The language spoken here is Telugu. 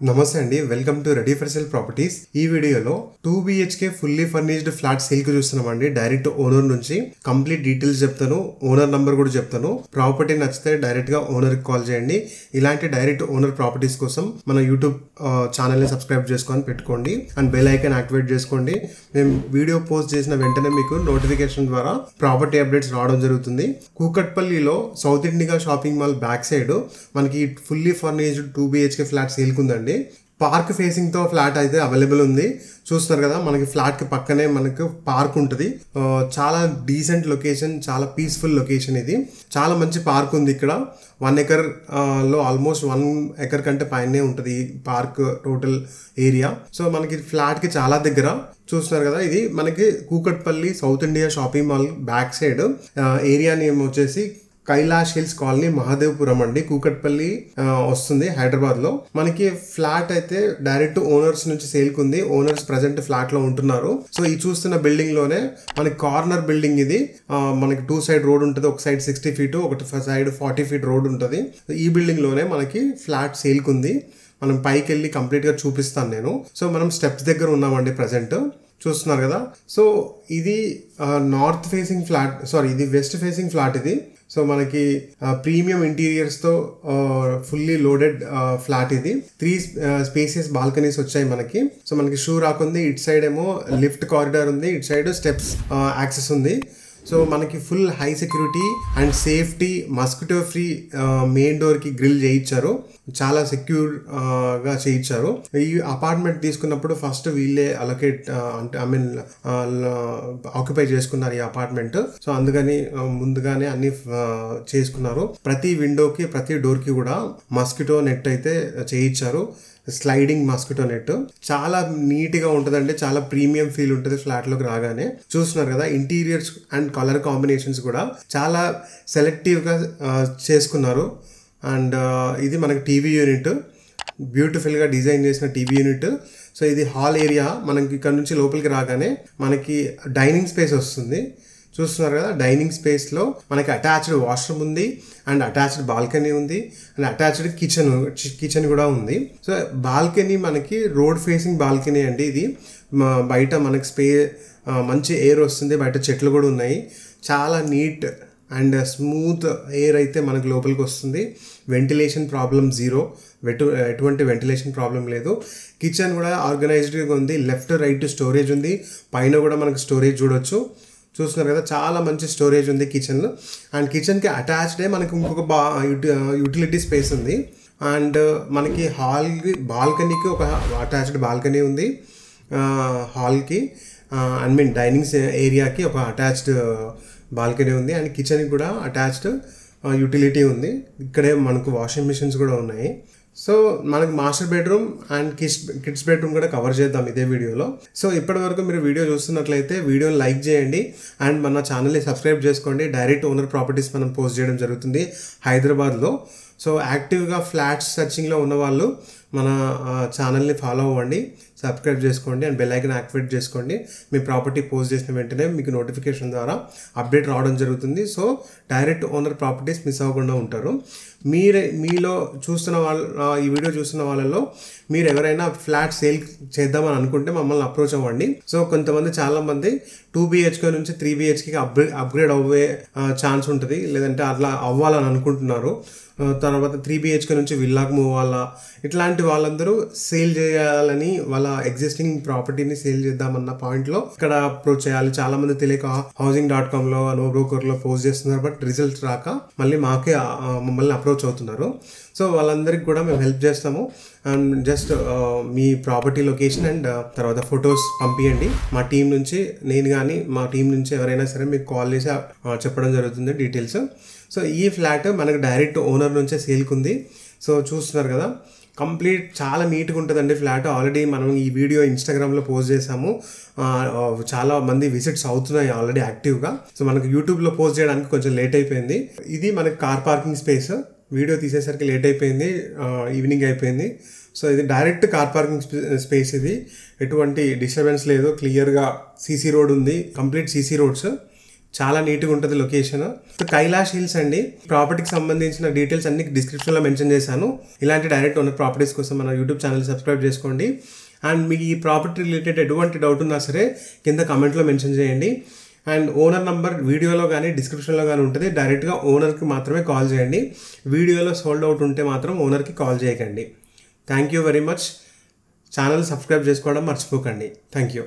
నమస్తే అండి, welcome to ready for sale properties. ఈ వీడియోలో 2 BHK fully furnished flat sale కి చూస్తున్నామండి. డైరెక్ట్ ఓనర్ నుంచి కంప్లీట్ డీటెయిల్స్ చెప్తాను, ఓనర్ నంబర్ కూడా చెప్తాను. ప్రాపర్టీ నచ్చితే డైరెక్ట్ గా ఓనర్ కి కాల్ చేయండి. ఇలాంటి డైరెక్ట్ ఓనర్ ప్రాపర్టీస్ కోసం మన యూట్యూబ్ ఛానల్ ని సబ్స్క్రైబ్ చేసుకొని పెట్టుకోండి అండ్ బెల్ ఐకాన్ యాక్టివేట్ చేసుకోండి. మేము వీడియో పోస్ట్ చేసిన వెంటనే మీకు నోటిఫికేషన్ ద్వారా ప్రాపర్టీ అప్డేట్స్ రావడం జరుగుతుంది. కూకట్పల్లిలో south India shopping mall back side మనకి fully furnished 2 BHK flat sale కుందండి. పార్క్ ఫేసింగ్ తో ఫ్లాట్ అయితే అవైలబుల్ ఉంది. చూస్తున్నారు కదా, మనకి ఫ్లాట్ కి పక్కనే మనకు పార్క్ ఉంటుంది. చాలా డీసెంట్ లొకేషన్, చాలా పీస్ఫుల్ లొకేషన్. ఇది చాలా మంచి పార్క్ ఉంది. ఇక్కడ 1 acre లో ఆల్మోస్ట్ 1 acre కంటే పైనే ఉంటుంది ఈ పార్క్ టోటల్ ఏరియా. సో మనకి ఫ్లాట్ కి చాలా దగ్గర. చూస్తున్నారు కదా, ఇది మనకి Kukatpally south India shopping mall back side. Area name వచ్చేసి కైలాష్ హిల్స్ కాలనీ, మహాదేవ్పురం అండి. కూకట్పల్లి వస్తుంది హైదరాబాద్ లో. మనకి ఫ్లాట్ అయితే డైరెక్ట్ ఓనర్స్ నుంచి సేల్ కుంది. ఓనర్స్ ప్రెసెంట్ ఫ్లాట్ లో ఉంటున్నారు. సో ఈ చూస్తున్న బిల్డింగ్ లోనే మనకి కార్నర్ బిల్డింగ్ ఇది. మనకి 2 side రోడ్ ఉంటుంది. ఒక సైడ్ 60 feet, ఒకటి సైడ్ 40 feet రోడ్ ఉంటుంది. ఈ బిల్డింగ్ లోనే మనకి ఫ్లాట్ సేల్ కుంది. మనం పైకి వెళ్ళి కంప్లీట్ గా చూపిస్తాను నేను. సో మనం స్టెప్స్ దగ్గర ఉన్నామండి ప్రెసెంట్. చూస్తున్నారు కదా, సో ఇది నార్త్ ఫేసింగ్ ఫ్లాట్, సారీ ఇది వెస్ట్ ఫేసింగ్ ఫ్లాట్ ఇది. సో మనకి ప్రీమియం ఇంటీరియర్స్ తో ఫుల్లీ లోడెడ్ ఫ్లాట్ ఇది. 3 స్పేసెస్ బాల్కనీస్ వచ్చాయి మనకి. సో మనకి షూ రాక్ ఉంది, ఇటు సైడ్ ఏమో లిఫ్ట్ కారిడార్ ఉంది, ఇటు సైడ్ స్టెప్స్ యాక్సెస్ ఉంది. సో మనకి full high security and safety, mosquito free main door కి గ్రిల్ చేయించారు. చాలా సెక్యూర్ గా చేయించారు. ఈ అపార్ట్మెంట్ తీసుకున్నప్పుడు ఫస్ట్ వీళ్ళే అలొకేట్ అంటే ఆక్యుపై చేసుకున్నారు ఈ అపార్ట్మెంట్. సో అందుకని ముందుగానే అన్ని చేసుకున్నారు. ప్రతి విండోకి, ప్రతి డోర్ కి కూడా మస్కిటో నెట్ అయితే చేయించారు. స్లైడింగ్ మస్కిటో నెట్ చాలా నీట్ గా ఉంటుందండి. చాలా ప్రీమియం ఫీల్ ఉంటుంది ఫ్లాట్ లోకి రాగానే. చూస్తున్నారు కదా, ఇంటీరియర్స్ అండ్ కలర్ కాంబినేషన్స్ కూడా చాలా సెలెక్టివ్ గా చేసుకున్నారు. అండ్ ఇది మనకి టీవీ యూనిట్, బ్యూటిఫుల్ గా డిజైన్ చేసిన టీవీ యూనిట్. సో ఇది హాల్ ఏరియా. మనకి ఇక్కడ నుంచి లోపలికి రాగానే మనకి డైనింగ్ స్పేస్ వస్తుంది. చూస్తున్నారు కదా, డైనింగ్ స్పేస్ లో మనకి అటాచ్డ్ వాష్రూమ్ ఉంది అండ్ అటాచ్డ్ బాల్కనీ ఉంది అండ్ అటాచ్డ్ కిచెన్ కూడా ఉంది. సో బాల్కనీ మనకి రోడ్ ఫేసింగ్ బాల్కనీ అండి. ఇది బయట మనకి మంచి ఎయిర్ వస్తుంది. బయట చెట్లు కూడా ఉన్నాయి. చాలా నీట్ అండ్ స్మూత్ ఎయిర్ అయితే మనకు లోపలికి వస్తుంది. వెంటిలేషన్ ప్రాబ్లం జీరో, ఎటువంటి వెంటిలేషన్ ప్రాబ్లం లేదు. కిచెన్ కూడా ఆర్గనైజ్డ్గా ఉంది. లెఫ్ట్ రైట్ స్టోరేజ్ ఉంది. పైన కూడా మనకు స్టోరేజ్ చూడొచ్చు. చూస్తున్నారు కదా, చాలా మంచి స్టోరేజ్ ఉంది కిచెన్లో. అండ్ కిచెన్కి అటాచ్డే మనకి ఇంకొక యూటిలిటీ స్పేస్ ఉంది. అండ్ మనకి బాల్కనీకి ఒక అటాచ్డ్ బాల్కనీ ఉంది. హాల్కి డైనింగ్ ఏరియాకి ఒక అటాచ్డ్ బాల్కనీ ఉంది. అండ్ కిచెన్కి కూడా అటాచ్డ్ యూటిలిటీ ఉంది. ఇక్కడే మనకు వాషింగ్ మిషన్స్ కూడా ఉన్నాయి. సో మనకి master bedroom and kids bedroom కూడా కవర్ చేద్దాం ఇదే వీడియోలో. సో ఇప్పటి వరకు మీరు వీడియో చూస్తున్నట్లయితే వీడియోని లైక్ చేయండి అండ్ మన ఛానల్ని సబ్స్క్రైబ్ చేసుకోండి. డైరెక్ట్ ఓనర్ ప్రాపర్టీస్ మనం పోస్ట్ చేయడం జరుగుతుంది హైదరాబాద్లో. సో యాక్టివ్గా ఫ్లాట్స్ సర్చింగ్లో ఉన్న వాళ్ళు మన ఛానల్ని ఫాలో అవ్వండి, సబ్స్క్రైబ్ చేసుకోండి అండ్ బెల్ ఐకాన్ యాక్టివేట్ చేసుకోండి. మీ ప్రాపర్టీ పోస్ట్ చేసిన వెంటనే మీకు నోటిఫికేషన్ ద్వారా అప్డేట్ రావడం జరుగుతుంది. So direct owner properties miss అవ్వకుండా ఉంటారు. మీలో చూస్తున్న ఈ వీడియో చూస్తున్న వాళ్ళలో మీరు ఎవరైనా ఫ్లాట్ సేల్ చేద్దామని అనుకుంటే మమ్మల్ని అప్రోచ్ అవ్వండి. సో కొంతమంది చాలామంది 2 BHK నుంచి 3 BHKకి అప్గ్రేడ్ అవ్వే ఛాన్స్ ఉంటుంది, లేదంటే అట్లా అవ్వాలని అనుకుంటున్నారు. తర్వాత 3 BHK నుంచి విల్లాకు మూవ్ అవ్వాలా, ఇట్లాంటి వాళ్ళందరూ సేల్ చేయాలని, వాళ్ళ ఎగ్జిస్టింగ్ ప్రాపర్టీని సేల్ చేద్దామన్న పాయింట్లో ఇక్కడ అప్రోచ్ చేయాలి. చాలా మంది తెలియక housing.com నో బ్రోకర్లో పోస్ట్ చేస్తున్నారు, బట్ రిజల్ట్స్ రాక మళ్ళీ మమ్మల్ని అప్రోచ్ అవుతున్నారు. సో వాళ్ళందరికీ కూడా మేము హెల్ప్ చేస్తాము. And just me property location and తర్వాత ఫొటోస్ పంపించండి. మా టీం నుంచి, నేను కానీ మా టీం నుంచి ఎవరైనా సరే మీకు కాల్ చేసి చెప్పడం జరుగుతుంది డీటెయిల్స్. సో ఈ ఫ్లాట్ మనకు డైరెక్ట్ ఓనర్ నుంచే సేల్కుంది. సో చూస్తున్నారు కదా, కంప్లీట్ చాలా నీట్గా ఉంటుందండి ఫ్లాట్. ఆల్రెడీ మనం ఈ వీడియో ఇన్స్టాగ్రామ్లో పోస్ట్ చేసాము. చాలా మంది విజిట్స్ అవుతున్నాయి ఆల్రెడీ యాక్టివ్గా. సో మనకు యూట్యూబ్లో పోస్ట్ చేయడానికి కొంచెం లేట్ అయిపోయింది. ఇది మనకి కార్ పార్కింగ్ స్పేస్. వీడియో తీసేసరికి లేట్ అయిపోయింది, ఈవినింగ్ అయిపోయింది. సో ఇది డైరెక్ట్ కార్ పార్కింగ్ స్పేస్. ఇది ఎటువంటి డిస్టర్బెన్స్ లేదు. క్లియర్గా సీసీ రోడ్ ఉంది, కంప్లీట్ సీసీ రోడ్స్. చాలా నీట్గా ఉంటుంది లొకేషన్. కైలాష్ హిల్స్ అండి. ప్రాపర్టీకి సంబంధించిన డీటెయిల్స్ అన్ని డిస్క్రిప్షన్లో మెన్షన్ చేశాను. ఇలాంటి డైరెక్ట్ ఓనర్ ప్రాపర్టీస్ కోసం మన యూట్యూబ్ ఛానల్ సబ్స్క్రైబ్ చేసుకోండి. అండ్ మీకు ఈ ప్రాపర్టీ రిలేటెడ్ ఎటువంటి డౌట్ ఉన్నా సరే కింద కమెంట్లో మెన్షన్ చేయండి. అండ్ ఓనర్ నంబర్ వీడియోలో కానీ డిస్క్రిప్షన్లో కానీ ఉంటుంది. డైరెక్ట్గా ఓనర్కి మాత్రమే కాల్ చేయండి. వీడియోలో సోల్డ్ అవుట్ ఉంటే మాత్రం ఓనర్కి కాల్ చేయకండి. Thank you very much. Channel subscribe చేసుకోవడం మర్చిపోకండి. Thank you.